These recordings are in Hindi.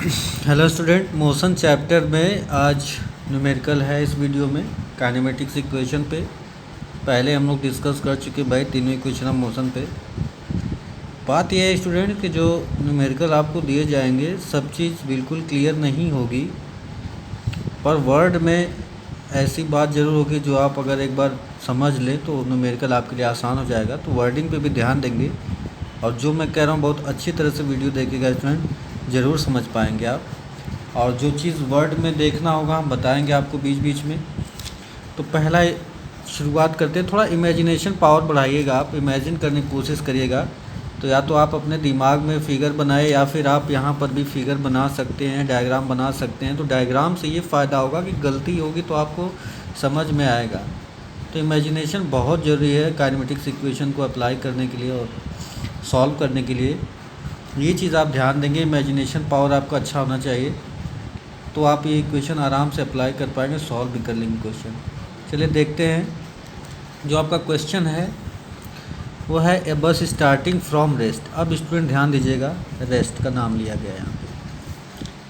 हेलो स्टूडेंट, मोशन चैप्टर में आज न्यूमेरिकल है। इस वीडियो में काइनेमेटिक्स इक्वेशन पे पहले हम लोग डिस्कस कर चुके भाई, तीनों इक्वेशन ऑफ मोशन पे। बात यह है स्टूडेंट कि जो न्यूमेरिकल आपको दिए जाएंगे सब चीज़ बिल्कुल क्लियर नहीं होगी, पर वर्ड में ऐसी बात ज़रूर होगी जो आप अगर एक बार समझ लें तो न्यूमेरिकल आपके लिए आसान हो जाएगा। तो वर्डिंग पे भी ध्यान देंगे और जो मैं कह रहा हूँ बहुत अच्छी तरह से वीडियो देखिएगा स्टूडेंट, ज़रूर समझ पाएंगे आप। और जो चीज़ वर्ड में देखना होगा हम बताएंगे आपको बीच बीच में। तो पहला शुरुआत करते हैं, थोड़ा इमेजिनेशन पावर बढ़ाइएगा, आप इमेजिन करने की कोशिश करिएगा। तो या तो आप अपने दिमाग में फ़िगर बनाए या फिर आप यहाँ पर भी फ़िगर बना सकते हैं, डायग्राम बना सकते हैं। तो डायग्राम से ये फ़ायदा होगा कि गलती होगी तो आपको समझ में आएगा। तो इमेजिनेशन बहुत ज़रूरी है काइनेमेटिक्स इक्वेशन को अप्लाई करने के लिए और सॉल्व करने के लिए। ये चीज़ आप ध्यान देंगे, इमेजिनेशन पावर आपका अच्छा होना चाहिए, तो आप ये इक्वेशन आराम से अप्लाई कर पाएंगे, सॉल्व भी कर लेंगे क्वेश्चन। चलिए देखते हैं, जो आपका क्वेश्चन है वो है ए बस स्टार्टिंग फ्रॉम रेस्ट। अब स्टूडेंट ध्यान दीजिएगा, रेस्ट का नाम लिया गया है यहाँ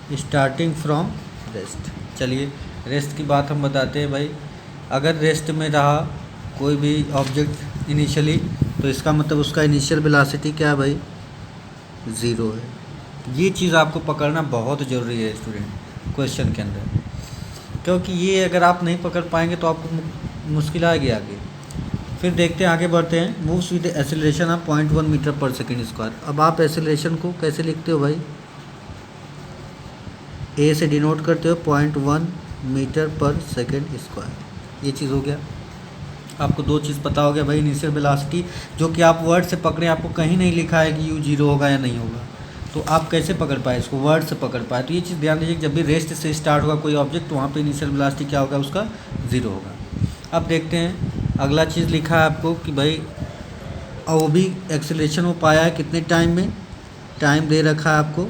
पे, स्टार्टिंग फ्रॉम रेस्ट। चलिए रेस्ट की बात हम बताते हैं भाई। अगर रेस्ट में रहा कोई भी ऑब्जेक्ट इनिशियली, तो इसका मतलब उसका इनिशियल वेलोसिटी क्या है भाई, ज़ीरो है। ये चीज़ आपको पकड़ना बहुत ज़रूरी है स्टूडेंट क्वेश्चन के अंदर, क्योंकि ये अगर आप नहीं पकड़ पाएंगे तो आपको मुश्किल आएगी आगे। फिर देखते हैं, आगे बढ़ते हैं। Moves with acceleration of 0.1 metre per second square. अब आप एक्सेलरेशन को कैसे लिखते हो भाई, ए से डिनोट करते हो 0.1 मीटर पर सेकेंड स्क्वायर। ये चीज़ हो गया। आपको दो चीज़ पता हो गया भाई, इनिशियल वेलोसिटी जो कि आप वर्ड से पकड़े, आपको कहीं नहीं लिखा है कि यू जीरो होगा या नहीं होगा, तो आप कैसे पकड़ पाए इसको, वर्ड से पकड़ पाए। तो ये चीज़ ध्यान दीजिए, जब भी रेस्ट से स्टार्ट होगा कोई ऑब्जेक्ट तो वहाँ पे इनिशियल वेलोसिटी क्या होगा, उसका ज़ीरो होगा। अब देखते हैं अगला चीज़ लिखा है आपको कि भाई वो भी एक्सेलरेशन वो पाया है कितने टाइम में, टाइम दे रखा है आपको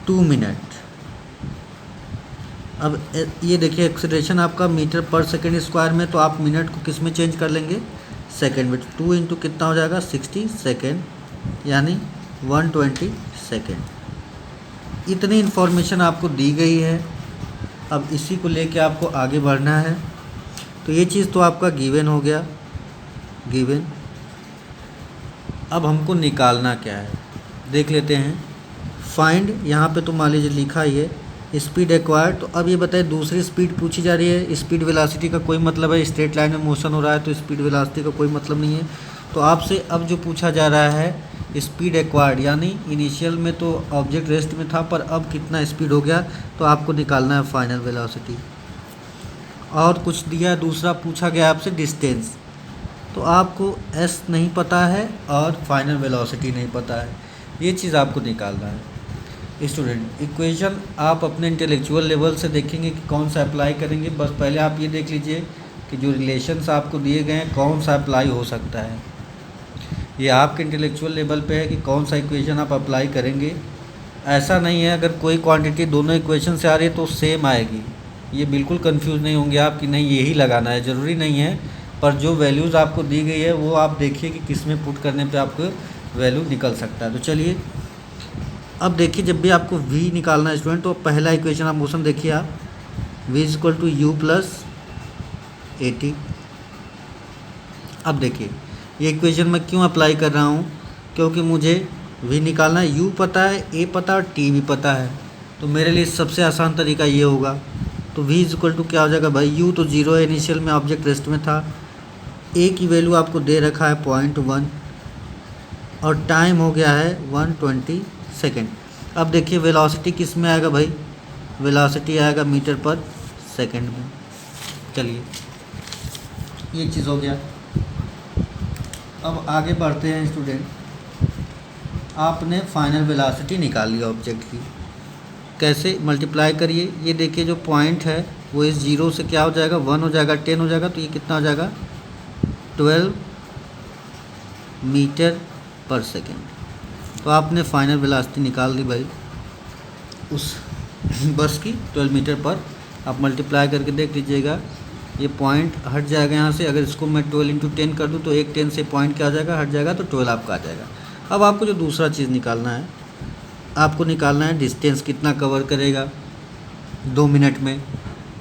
2 मिनट। अब ये देखिए एक्सेलरेशन आपका मीटर पर सेकेंड स्क्वायर में, तो आप मिनट को किस में चेंज कर लेंगे, सेकेंड में। 2 इंटू कितना हो जाएगा 60 सेकेंड, यानी 120 सेकेंड। इतनी इन्फॉर्मेशन आपको दी गई है, अब इसी को लेके आपको आगे बढ़ना है। तो ये चीज़ तो आपका गिवन हो गया, गिवन। अब हमको निकालना क्या है देख लेते हैं। फाइंड, यहाँ पे तो मान लीजिए लिखा ही है स्पीड एक्वायर्ड। तो अब ये बताइए दूसरी स्पीड पूछी जा रही है, स्पीड वेलोसिटी का कोई मतलब है, स्ट्रेट लाइन में मोशन हो रहा है तो स्पीड वेलोसिटी का कोई मतलब नहीं है। तो आपसे अब जो पूछा जा रहा है स्पीड एक्वायर्ड, यानी इनिशियल में तो ऑब्जेक्ट रेस्ट में था पर अब कितना स्पीड हो गया, तो आपको निकालना है फाइनल वेलोसिटी। और कुछ दिया है, दूसरा पूछा गया आपसे डिस्टेंस, तो आपको एस नहीं पता है और फाइनल वेलोसिटी नहीं पता है, ये चीज़ आपको निकालना है स्टूडेंट। इक्वेशन आप अपने इंटेलेक्चुअल लेवल से देखेंगे कि कौन सा अप्लाई करेंगे। बस पहले आप ये देख लीजिए कि जो रिलेशंस आपको दिए गए हैं कौन सा अप्लाई हो सकता है। ये आपके इंटेलेक्चुअल लेवल पे है कि कौन सा इक्वेशन आप अप्लाई करेंगे। ऐसा नहीं है अगर कोई क्वांटिटी दोनों इक्वेशन से आ रही है तो सेम आएगी, ये बिल्कुल कंफ्यूज नहीं होंगे आप कि नहीं यही लगाना है, ज़रूरी नहीं है। पर जो वैल्यूज़ आपको दी गई है वो आप देखिए कि किस में पुट करने पे आपको वैल्यू निकल सकता है। तो चलिए अब देखिए, जब भी आपको v निकालना है स्टूडेंट, तो पहला इक्वेशन आप मोशन देखिए आप, v is equal to u plus 80। अब देखिए ये इक्वेशन मैं क्यों अप्लाई कर रहा हूँ, क्योंकि मुझे v निकालना है, u पता है, a पता है और t भी पता है। तो मेरे लिए सबसे आसान तरीका ये होगा। तो v इज इक्वल टू क्या हो जाएगा भाई, u तो जीरो है, इनिशियल में ऑब्जेक्ट रेस्ट में था, a की वैल्यू आपको दे रखा है 0.1 और टाइम हो गया है 120 सेकेंड। अब देखिए वेलोसिटी किस में आएगा भाई, वेलोसिटी आएगा मीटर पर सेकेंड में। चलिए ये चीज़ हो गया। अब आगे बढ़ते हैं स्टूडेंट। आपने फाइनल वेलोसिटी निकाल लिया ऑब्जेक्ट की, कैसे मल्टीप्लाई करिए। ये देखिए जो पॉइंट है वो इस जीरो से क्या हो जाएगा, 1 हो जाएगा, 10 हो जाएगा, तो ये कितना हो जाएगा 12 मीटर पर सेकेंड। तो आपने फाइनल वेलोसिटी निकाल दी भाई उस बस की 12 मीटर पर। आप मल्टीप्लाई करके देख लीजिएगा, ये पॉइंट हट जाएगा यहाँ से। अगर इसको मैं 12 इंटू 10 कर दूँ तो एक 10 से पॉइंट क्या आ जाएगा, हट जाएगा, तो 12 आपका आ जाएगा। अब आपको जो दूसरा चीज़ निकालना है आपको निकालना है डिस्टेंस कितना कवर करेगा 2 मिनट में।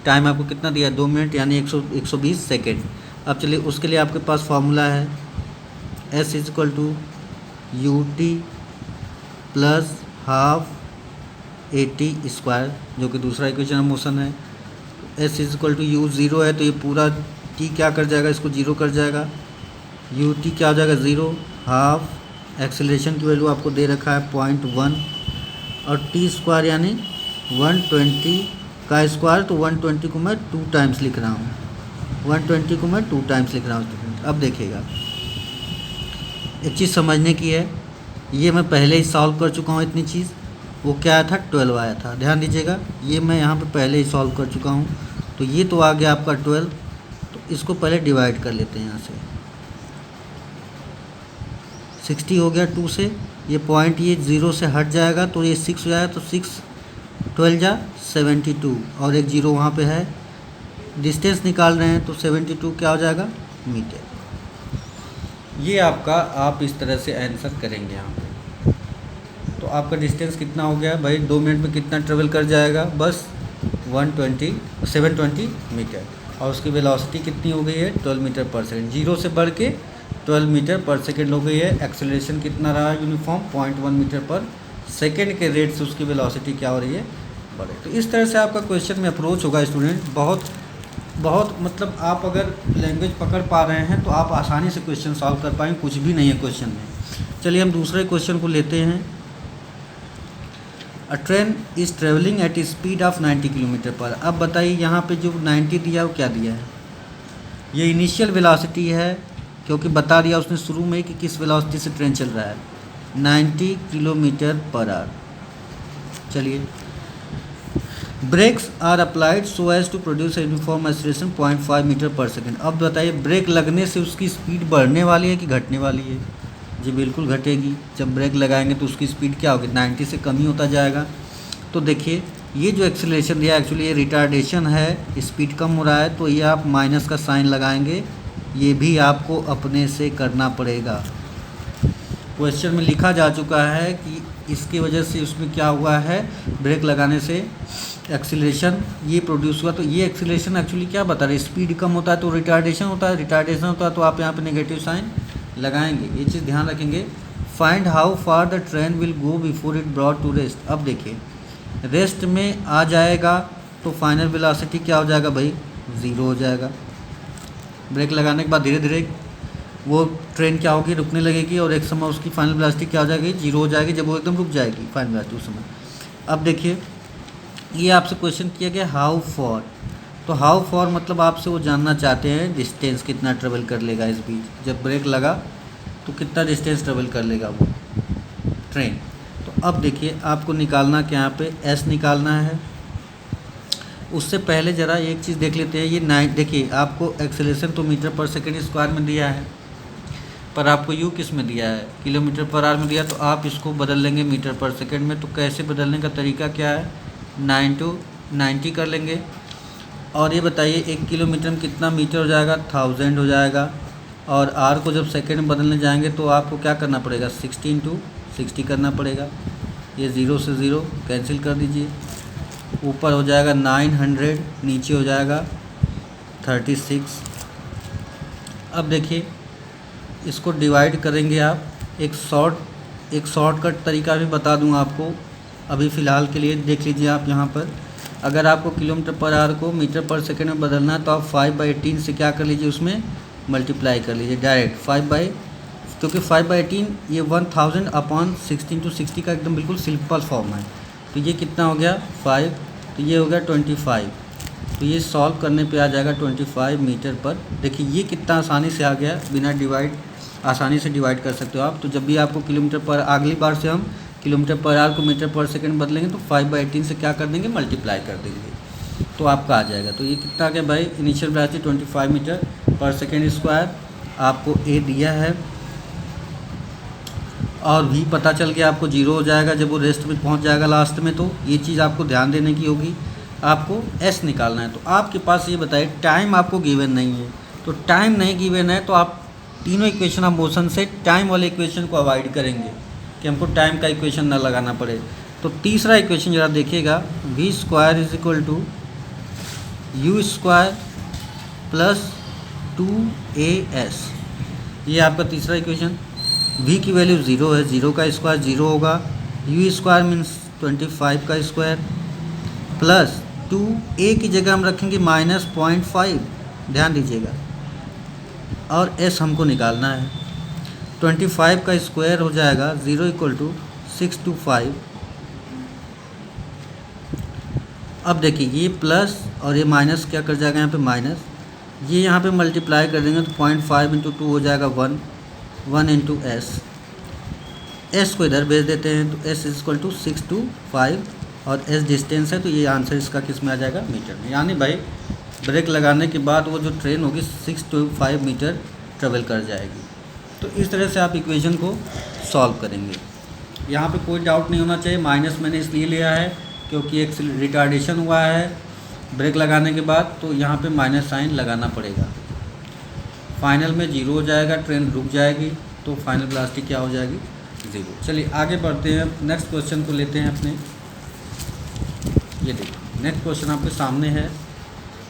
टाइम आपको कितना दिया है 2 मिनट यानी 120 सेकेंड। अब चलिए उसके लिए आपके पास फार्मूला है S = ut plus half AT², जो कि दूसरा इक्वेशन ऑफ मोशन है। S = u 0 है तो ये पूरा t क्या कर जाएगा, इसको 0 कर जाएगा। ut क्या हो जाएगा 0, हाफ एक्सेलरेशन की वैल्यू आपको दे रखा है 0.1 और t² यानी 120 का स्क्वायर, तो 120 को मैं 2 टाइम्स लिख रहा हूँ, 120 को मैं 2 टाइम्स लिख रहा हूँ। अब देखिएगा एक चीज़ समझने की है, ये मैं पहले ही सॉल्व कर चुका हूँ इतनी चीज़। वो क्या आया था 12 आया था, ध्यान दीजिएगा ये मैं यहाँ पे पहले ही सॉल्व कर चुका हूँ। तो ये तो आ गया आपका 12, तो इसको पहले डिवाइड कर लेते हैं यहाँ से। 60 हो गया 2 से, ये पॉइंट ये 0 से हट जाएगा तो ये 6 हो जाएगा, तो 6 12 जा 72 और एक 0 वहाँ पे है। डिस्टेंस निकाल रहे हैं तो 72 क्या हो जाएगा मीटर। ये आपका आप इस तरह से आंसर करेंगे यहाँ पे। तो आपका डिस्टेंस कितना हो गया भाई, 2 मिनट में कितना ट्रेवल कर जाएगा, बस 720 मीटर। और उसकी वेलोसिटी कितनी हो गई है 12 मीटर पर सेकेंड, 0 से बढ़ के 12 मीटर पर सेकेंड हो गई है। एक्सेलरेशन कितना रहा यूनिफॉर्म 0.1 मीटर पर सेकेंड के रेट से उसकी वेलोसिटी क्या हो रही है बढ़े। तो इस तरह से आपका क्वेश्चन में अप्रोच होगा स्टूडेंट। बहुत मतलब आप अगर लैंग्वेज पकड़ पा रहे हैं तो आप आसानी से क्वेश्चन सॉल्व कर पाएंगे, कुछ भी नहीं है क्वेश्चन में। चलिए हम दूसरे क्वेश्चन को लेते हैं। अ train is travelling at speed of 90 kilometre पर। अब बताइए यहाँ पे जो 90 दिया है वो क्या दिया है, ये इनिशियल वेलोसिटी है, क्योंकि बता दिया उसने शुरू में कि किस वेलोसिटी से ट्रेन चल रहा है 90 किलोमीटर पर आवर। चलिए brakes are applied so as to produce uniform acceleration 0.5 metre per second. अब बताइए ब्रेक लगने से उसकी स्पीड बढ़ने वाली है कि घटने वाली है। जी बिल्कुल घटेगी, जब ब्रेक लगाएंगे तो उसकी स्पीड क्या होगी 90 से कम ही होता जाएगा। तो देखिए ये जो एक्सेलरेशन दिया एक्चुअली ये रिटार्डेशन है, स्पीड कम हो रहा है, तो ये आप माइनस का साइन लगाएंगे, ये भी आपको अपने से करना पड़ेगा। क्वेश्चन में लिखा जा चुका है कि इसकी वजह से उसमें क्या हुआ है, ब्रेक लगाने से एक्सीलरेशन ये प्रोड्यूस हुआ। तो ये एक्सीलरेशन एक्चुअली क्या बता रहे हैं, स्पीड कम होता है तो रिटार्डेशन होता है, रिटार्डेशन होता है तो आप यहाँ पे नेगेटिव साइन लगाएंगे, ये चीज़ ध्यान रखेंगे। Find how far the train will go before it brought to rest. अब देखिए रेस्ट में आ जाएगा तो फाइनल वेलोसिटी क्या हो जाएगा भाई 0 हो जाएगा। ब्रेक लगाने के बाद धीरे धीरे वो ट्रेन क्या होगी रुकने लगेगी और एक समय उसकी फाइनल वेलोसिटी क्या हो जाएगी 0 हो जाएगी, जब वो एकदम रुक जाएगी फाइनल वेलोसिटी उस समय। अब देखिए ये आपसे क्वेश्चन किया गया हाउ फॉर, तो हाउ फॉर मतलब आपसे वो जानना चाहते हैं डिस्टेंस कितना ट्रेवल कर लेगा इस बीच, जब ब्रेक लगा तो कितना डिस्टेंस ट्रेवल कर लेगा वो ट्रेन। तो अब देखिए आपको निकालना क्या यहाँ पे एस निकालना है। उससे पहले ज़रा एक चीज़ देख लेते हैं, ये देखिए आपको एक्सेलरेशन तो मीटर पर सेकेंड स्क्वायर में दिया है, पर आपको यू किस में दिया है किलोमीटर पर आवर में दिया, तो आप इसको बदल लेंगे मीटर पर सेकेंड में। तो कैसे बदलने का तरीका क्या है 9 to 90 कर लेंगे। और ये बताइए 1 किलोमीटर में कितना मीटर हो जाएगा 1000 हो जाएगा। और आर को जब सेकेंड में बदलने जाएंगे तो आपको क्या करना पड़ेगा 16 to 60 करना पड़ेगा। ये 0 से 0 कैंसिल कर दीजिए, ऊपर हो जाएगा 900, नीचे हो जाएगा 36। अब देखिए इसको डिवाइड करेंगे आप, एक शॉर्टकट तरीका भी बता दूंगा आपको अभी फ़िलहाल के लिए। देख लीजिए आप यहाँ पर, अगर आपको किलोमीटर पर आवर को मीटर पर सेकेंड में बदलना है तो आप 5/18 से क्या कर लीजिए उसमें मल्टीप्लाई कर लीजिए डायरेक्ट 5 क्योंकि 5/18 ये 1000/16 to 60 का एकदम बिल्कुल सिंपल फॉर्म है। तो ये कितना हो गया 5, तो ये हो गया 25, तो ये सॉल्व करने पे आ जाएगा 25 मीटर पर। देखिए ये कितना आसानी से आ गया, बिना डिवाइड आसानी से डिवाइड कर सकते हो आप। तो जब भी आपको किलोमीटर पर अगली बार से हम किलोमीटर पर आवर को मीटर पर सेकंड बदलेंगे तो 5/18 से क्या कर देंगे मल्टीप्लाई कर देंगे, तो आपका आ जाएगा। तो ये कितना आ गया भाई initial velocity 25 metre per second square आपको ए दिया है। और भी पता चल गया आपको 0 हो जाएगा जब वो रेस्ट में पहुंच जाएगा लास्ट में। तो ये चीज़ आपको ध्यान देने की होगी, आपको एस निकालना है। तो आपके पास ये बताइए टाइम आपको गिवन नहीं है, तो टाइम नहीं गिवन है तो आप तीनों इक्वेशन ऑफ मोशन से टाइम वाले इक्वेशन को अवॉइड करेंगे कि हमको टाइम का इक्वेशन ना लगाना पड़े। तो तीसरा इक्वेशन जरा देखिएगा, v square is equal to u square plus 2as, ये आपका तीसरा इक्वेशन। v की वैल्यू 0 है, 0 का स्क्वायर 0 होगा, यू स्क्वायर मीन्स 25 का स्क्वायर प्लस 2a की जगह हम रखेंगे -0.5, ध्यान दीजिएगा, और s हमको निकालना है। 25 का स्क्वायर हो जाएगा 0 = 625। अब देखिए ये प्लस और ये माइनस क्या कर जाएगा यहाँ पे माइनस, ये यहाँ पे मल्टीप्लाई कर देंगे तो 0.5 × 2 हो जाएगा 1 × s को इधर भेज देते हैं तो s = 625 और s डिस्टेंस है, तो ये आंसर इसका किस में आ जाएगा, मीटर में। यानी भाई ब्रेक लगाने के बाद वो जो ट्रेन होगी 625 मीटर ट्रेवल कर जाएगी। तो इस तरह से आप इक्वेशन को सॉल्व करेंगे। यहाँ पे कोई डाउट नहीं होना चाहिए। माइनस मैंने इसलिए लिया है क्योंकि एक रिटार्डेशन हुआ है ब्रेक लगाने के बाद, तो यहाँ पे माइनस साइन लगाना पड़ेगा। फाइनल में 0 हो जाएगा, ट्रेन रुक जाएगी, तो फाइनल वेलोसिटी क्या हो जाएगी, 0। चलिए आगे बढ़ते हैं, नेक्स्ट क्वेश्चन को लेते हैं अपने। ये देखिए नेक्स्ट क्वेश्चन आपके सामने है।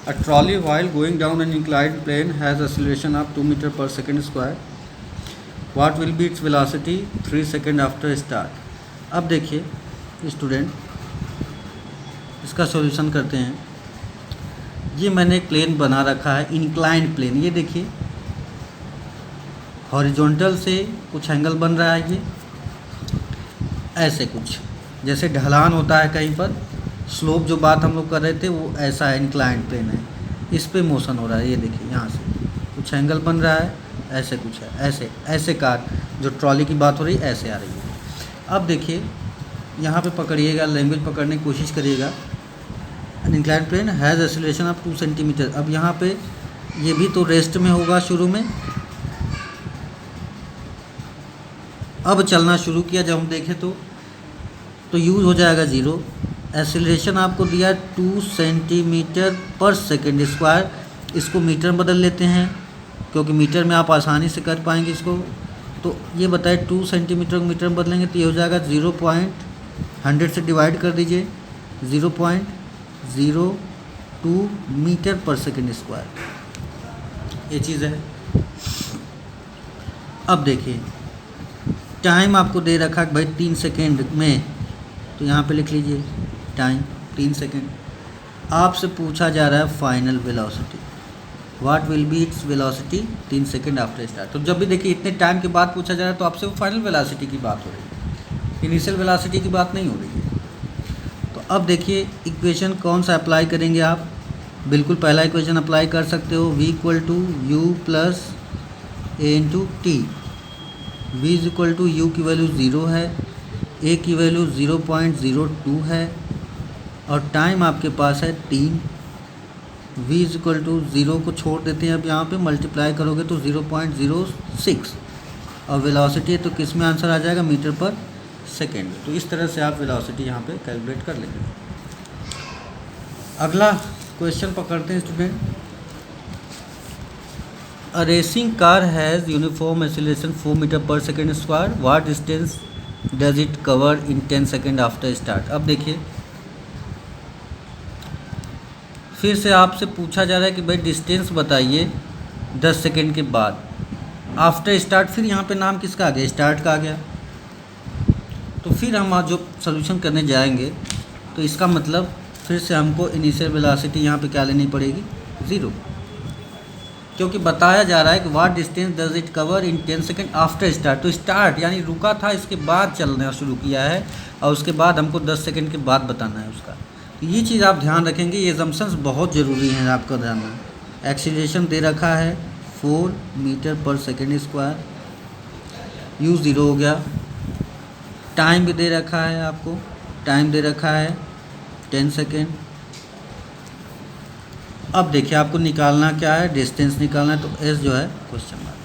A trolley while going down an inclined plane has acceleration of 2 metre per second square, what will be its velocity 3 second after start. अब देखिए स्टूडेंट, इसका सॉल्यूशन करते हैं। ये मैंने एक प्लेन बना रखा है, इंक्लाइंड प्लेन। ये देखिए हॉरिजॉन्टल से कुछ एंगल बन रहा है, ये ऐसे कुछ जैसे ढलान होता है कहीं पर, स्लोप जो बात हम लोग कर रहे थे वो ऐसा है, इंक्लाइंड प्लेन है, इस पे मोशन हो रहा है। ये देखिए यहाँ से कुछ एंगल बन रहा है, ऐसे कुछ है, ऐसे ऐसे कार जो ट्रॉली की बात हो रही है ऐसे आ रही है। अब देखिए यहाँ पे पकड़िएगा, लैंग्वेज पकड़ने की कोशिश करिएगा। An inclined plane has acceleration of 2 centimetre. अब यहाँ पे ये भी तो रेस्ट में होगा शुरू में, अब चलना शुरू किया जब हम देखें तो यूज़ हो जाएगा 0। एक्सीलरेशन आपको दिया 2 सेंटीमीटर पर सेकेंड स्क्वायर, इसको मीटर में बदल लेते हैं क्योंकि मीटर में आप आसानी से कर पाएंगे इसको। तो ये बताए 2 सेंटीमीटर को मीटर में बदलेंगे तो ये हो जाएगा 0.100 से डिवाइड कर दीजिए, 0.02 मीटर पर सेकेंड स्क्वायर, ये चीज़ है। अब देखिए टाइम आपको दे रखा है भाई 3 सेकेंड में, तो यहाँ पे लिख लीजिए टाइम 3 सेकेंड। आपसे पूछा जा रहा है final velocity, what will be its velocity 3 second after start. तो जब भी देखिए इतने टाइम के बाद पूछा जा रहा है तो आपसे वो फाइनल वेलोसिटी की बात हो रही है, इनिशियल वेलोसिटी की बात नहीं हो रही है। तो अब देखिए इक्वेशन कौन सा अप्लाई करेंगे आप, बिल्कुल पहला इक्वेशन अप्लाई कर सकते हो, v = u + a × t। v = u की वैल्यू 0 है, a की वैल्यू 0.02 है और टाइम आपके पास है 3। v = 0 को छोड़ देते हैं, अब यहाँ पे मल्टीप्लाई करोगे तो 0.06 और वेलोसिटी है तो किस में आंसर आ जाएगा, मीटर पर सेकेंड। तो इस तरह से आप वेलोसिटी यहाँ पे कैलकुलेट कर लेंगे। अगला क्वेश्चन पकड़ते हैं student. A racing car has uniform acceleration 4 metre per second square, what distance does it cover in 10 second after start. अब देखिए फिर से आपसे पूछा जा रहा है कि भाई डिस्टेंस बताइए 10 सेकेंड के बाद आफ्टर स्टार्ट। फिर यहाँ पे नाम किसका आ गया, स्टार्ट का आ गया। तो फिर हम आज जो सॉल्यूशन करने जाएंगे तो इसका मतलब फिर से हमको इनिशियल वेलोसिटी यहाँ पे क्या लेनी पड़ेगी, 0, क्योंकि बताया जा रहा है कि what distance does it cover in 10 second after start. तो स्टार्ट यानी रुका था, इसके बाद चलना शुरू किया है और उसके बाद हमको 10 सेकेंड के बाद बताना है उसका। तो ये चीज़ आप ध्यान रखेंगे, ये असम्पशंस बहुत ज़रूरी हैं आपका ध्यान में। एक्सीलरेशन दे रखा है 4 metre per second square, u 0 हो गया। टाइम भी दे रखा है आपको, टाइम दे रखा है 10 सेकेंड। अब देखिए आपको निकालना क्या है, डिस्टेंस निकालना है, तो s जो है क्वेश्चन मार्क।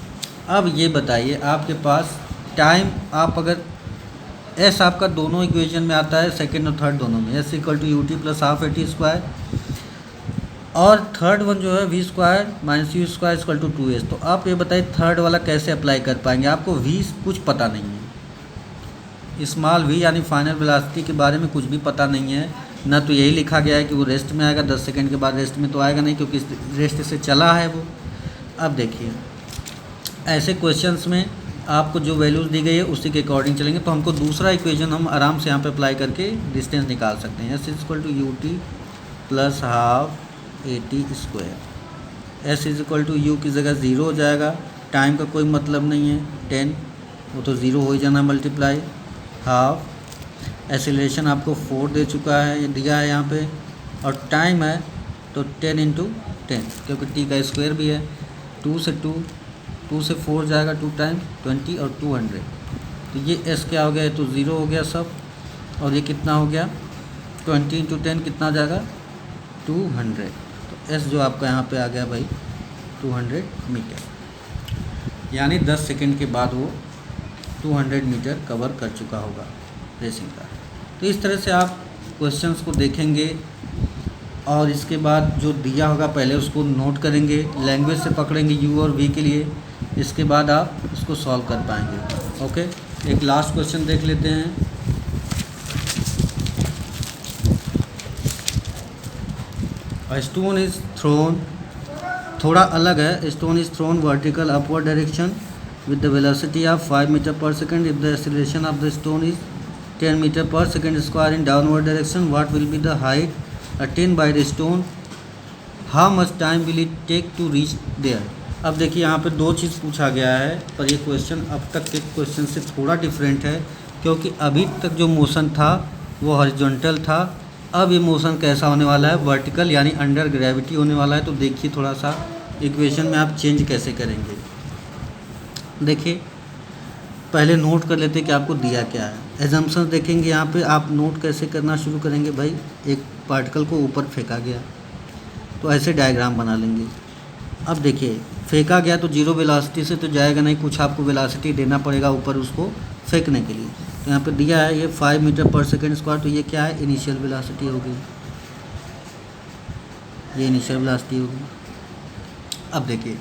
अब ये बताइए आपके पास टाइम, आप अगर s आपका दोनों इक्वेशन में आता है, सेकंड और थर्ड दोनों में, s = ut + ½ at², और थर्ड वन जो है v² - u² = 2s। तो आप ये बताइए थर्ड वाला कैसे अप्लाई कर पाएंगे, आपको v कुछ पता नहीं है, स्मॉल वी यानी फाइनल वेलोसिटी के बारे में कुछ भी पता नहीं है, ना तो यही लिखा गया है कि वो रेस्ट में आएगा, 10 सेकंड के बाद रेस्ट में तो आएगा नहीं क्योंकि रेस्ट से चला है वो। अब देखिए ऐसे क्वेश्चंस में आपको जो वैल्यूज़ दी गई है उसी के अकॉर्डिंग चलेंगे, तो हमको दूसरा इक्वेशन हम आराम से यहाँ पे अप्लाई करके डिस्टेंस निकाल सकते हैं। S=ut plus half AT²। S=u की जगह 0 हो जाएगा, टाइम का कोई मतलब नहीं है, 10 वो तो 0 हो ही जाना, मल्टीप्लाई हाफ एक्सीलरेशन आपको 4 दे चुका है, ये दिया है यहाँ पे, और टाइम है तो 10 × 10 क्योंकि t का स्क्वायर भी है, 2 से 4 जाएगा 2 टाइम 20 और 200, तो ये s क्या हो गया, तो 0 हो गया सब, और ये कितना हो गया 20 × 10 कितना आ जाएगा 200, तो s जो आपका यहाँ पे आ गया भाई 200 मीटर, यानी 10 सेकंड के बाद वो 200 मीटर कवर कर चुका होगा रेसिंग का। तो इस तरह से आप क्वेश्चंस को देखेंगे और इसके बाद जो दिया होगा पहले उसको नोट करेंगे, लैंग्वेज से पकड़ेंगे u और v के लिए, इसके बाद आप उसको सॉल्व कर पाएंगे। ओके, एक लास्ट क्वेश्चन देख लेते हैं। स्टोन इज थ्रोन, थोड़ा अलग है, stone is throne vertical upward direction with the velocity of 5 meter per second. If the acceleration of the stone is 10 meter per second square in downward direction, what will be the height attained by the stone? How much time will it take to reach there? अब देखिए यहाँ पे दो चीज़ पूछा गया है, पर ये क्वेश्चन अब तक के क्वेश्चन से थोड़ा डिफरेंट है, क्योंकि अभी तक जो मोशन था वो हॉरिजॉन्टल था, अब ये मोशन कैसा होने वाला है, वर्टिकल यानी अंडर ग्रेविटी होने वाला है। तो देखिए थोड़ा सा इक्वेशन में आप चेंज कैसे करेंगे। देखिए पहले नोट कर लेते हैं कि आपको दिया क्या है। एजम्पशंस देखेंगे यहाँ पे, आप नोट कैसे करना शुरू करेंगे भाई, एक पार्टिकल को ऊपर फेंका गया तो ऐसे डायग्राम बना लेंगे। अब देखिए फेंका गया तो जीरो वेलोसिटी से तो जाएगा नहीं, कुछ आपको वेलोसिटी देना पड़ेगा ऊपर उसको फेंकने के लिए। तो यहाँ पे दिया है ये 5 मीटर पर सेकेंड स्क्वायर, तो ये क्या है, इनिशियल वेलोसिटी होगी, ये इनिशियल वेलोसिटी होगी। अब देखिए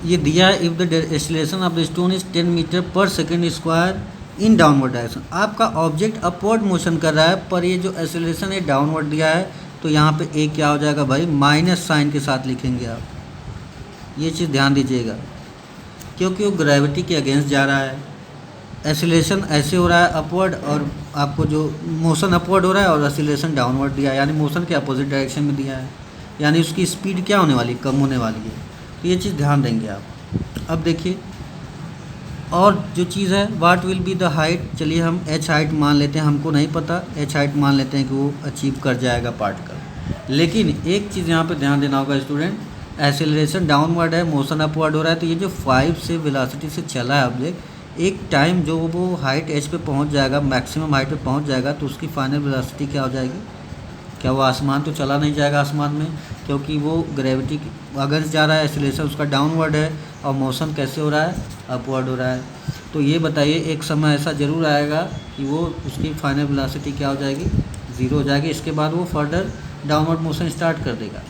ये दिया है if the acceleration of the stone is 10 metre per second square in downward direction. आपका ऑब्जेक्ट अपवर्ड मोशन कर रहा है, पर ये जो एक्सीलरेशन है डाउनवर्ड दिया है, तो यहाँ पे ए क्या हो जाएगा भाई, माइनस साइन के साथ लिखेंगे आप, ये चीज़ ध्यान दीजिएगा, क्योंकि वो ग्रेविटी के अगेंस्ट जा रहा है। एक्सीलरेशन ऐसे हो रहा है अपवर्ड, और आपको जो मोशन अपवर्ड हो रहा है और एक्सीलरेशन डाउनवर्ड दिया है, यानी मोशन के अपोजिट डायरेक्शन में दिया है, यानी उसकी स्पीड क्या होने वाली, कम होने वाली है। तो ये चीज़ ध्यान देंगे आप। अब देखिए और जो चीज़ है what will be the height, चलिए हम h हाइट मान लेते हैं, हमको नहीं पता, h हाइट मान लेते हैं कि वो अचीव कर जाएगा पार्टिकल। लेकिन एक चीज़ यहाँ पे ध्यान देना होगा स्टूडेंट, एक्सेलरेशन डाउनवर्ड है, मोशन अपवर्ड हो रहा है, तो ये जो 5 से वेलोसिटी से चला है ऑब्जेक्ट, एक टाइम जो वो हाइट h पे पहुँच जाएगा, मैक्सिमम हाइट पे पहुँच जाएगा, तो उसकी फाइनल वेलोसिटी क्या हो जाएगी, क्या वो आसमान तो चला नहीं जाएगा आसमान में, क्योंकि वो ग्रेविटी अगेंस्ट जा रहा है, एक्सीलरेशन उसका डाउनवर्ड है, और मोशन कैसे हो रहा है, अपवर्ड हो रहा है। तो ये बताइए एक समय ऐसा ज़रूर आएगा कि वो उसकी फाइनल वेलोसिटी क्या हो जाएगी, 0 हो जाएगी, इसके बाद वो फर्दर डाउनवर्ड मोशन स्टार्ट कर देगा।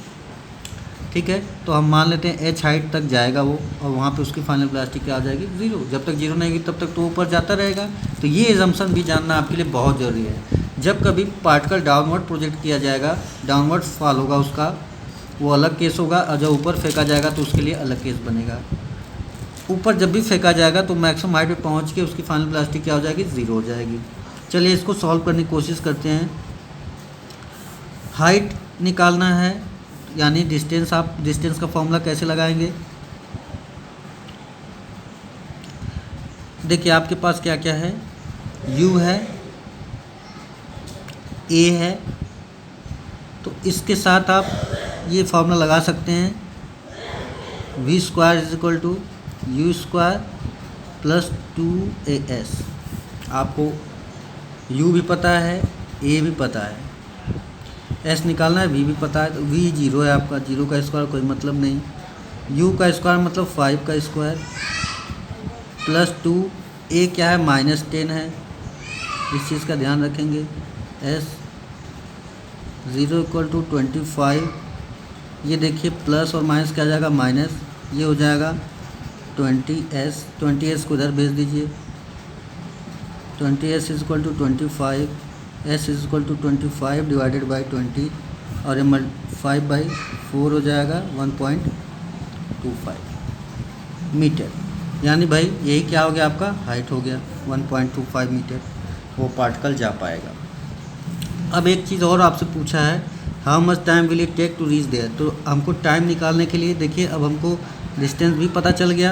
ठीक है, तो हम मान लेते हैं h हाइट तक जाएगा वो, और वहाँ पे उसकी फाइनल वेलोसिटी क्या आ जाएगी, 0। जब तक 0 नहीं होगी तब तक तो ऊपर जाता रहेगा। तो ये एजम्पशन भी जानना आपके लिए बहुत ज़रूरी है। जब कभी पार्टिकल डाउनवर्ड प्रोजेक्ट किया जाएगा, डाउनवर्ड फॉल होगा उसका, वो अलग केस होगा, और जब ऊपर फेंका जाएगा तो उसके लिए अलग केस बनेगा। ऊपर जब भी फेंका जाएगा तो मैक्सिमम हाइट पे पहुंच के उसकी फाइनल वेलोसिटी क्या हो जाएगी, 0 हो जाएगी। चलिए इसको सॉल्व करने की कोशिश करते हैं। हाइट निकालना है, यानी डिस्टेंस, आप डिस्टेंस का फॉर्मूला कैसे लगाएंगे, देखिए आपके पास क्या क्या है, u है, a है, तो इसके साथ आप ये फार्मूला लगा सकते हैं, v² = u² + 2as। आपको u भी पता है, a भी पता है, s निकालना है, v भी पता है, तो v 0 है आपका, 0 का स्क्वायर कोई मतलब नहीं, u का स्क्वायर मतलब 5 का स्क्वायर प्लस 2, a क्या है, -10 है, इस चीज़ का ध्यान रखेंगे। s 0 = 25, ये देखिए प्लस और माइनस क्या आ जाएगा, माइनस, ये हो जाएगा 20s को इधर भेज दीजिए, 20s is equal to 25, s is equal to 25 divided by 20 और ये 5/4 हो जाएगा 1.25 मीटर। यानी भाई यही क्या हो गया, आपका हाइट हो गया 1.25 मीटर, वो पार्टिकल जा पाएगा। अब एक चीज़ और आपसे पूछा है, how much time will it take to reach there. तो हमको टाइम निकालने के लिए देखिए अब हमको डिस्टेंस भी पता चल गया।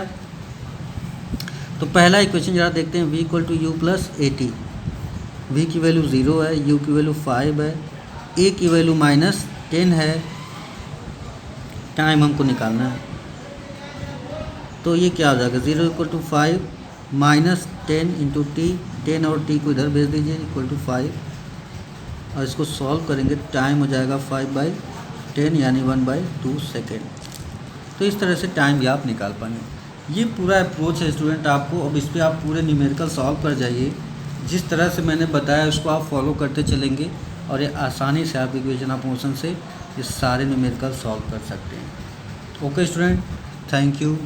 तो पहला इक्वेशन जरा देखते हैं, v equal to u plus AT। v की वैल्यू 0 है, u की वैल्यू 5 है, a की वैल्यू -10 है, टाइम हमको निकालना है। तो ये क्या हो जाएगा, 0 इक्वल टू 5 -10 इंटू टी, 10 और t को इधर भेज दीजिए इक्वल टू 5 और इसको सॉल्व करेंगे, टाइम हो जाएगा 5/10 यानी 1/2 सेकेंड। तो इस तरह से टाइम भी आप निकाल पाएंगे। ये पूरा अप्रोच है स्टूडेंट आपको। अब इस पर आप पूरे न्यूमेरिकल सॉल्व कर जाइए, जिस तरह से मैंने बताया उसको आप फॉलो करते चलेंगे और ये आसानी से आप इक्वेशन ऑफ मोशन से ये सारे न्यूमेरिकल सॉल्व कर सकते हैं। Okay student, thank you.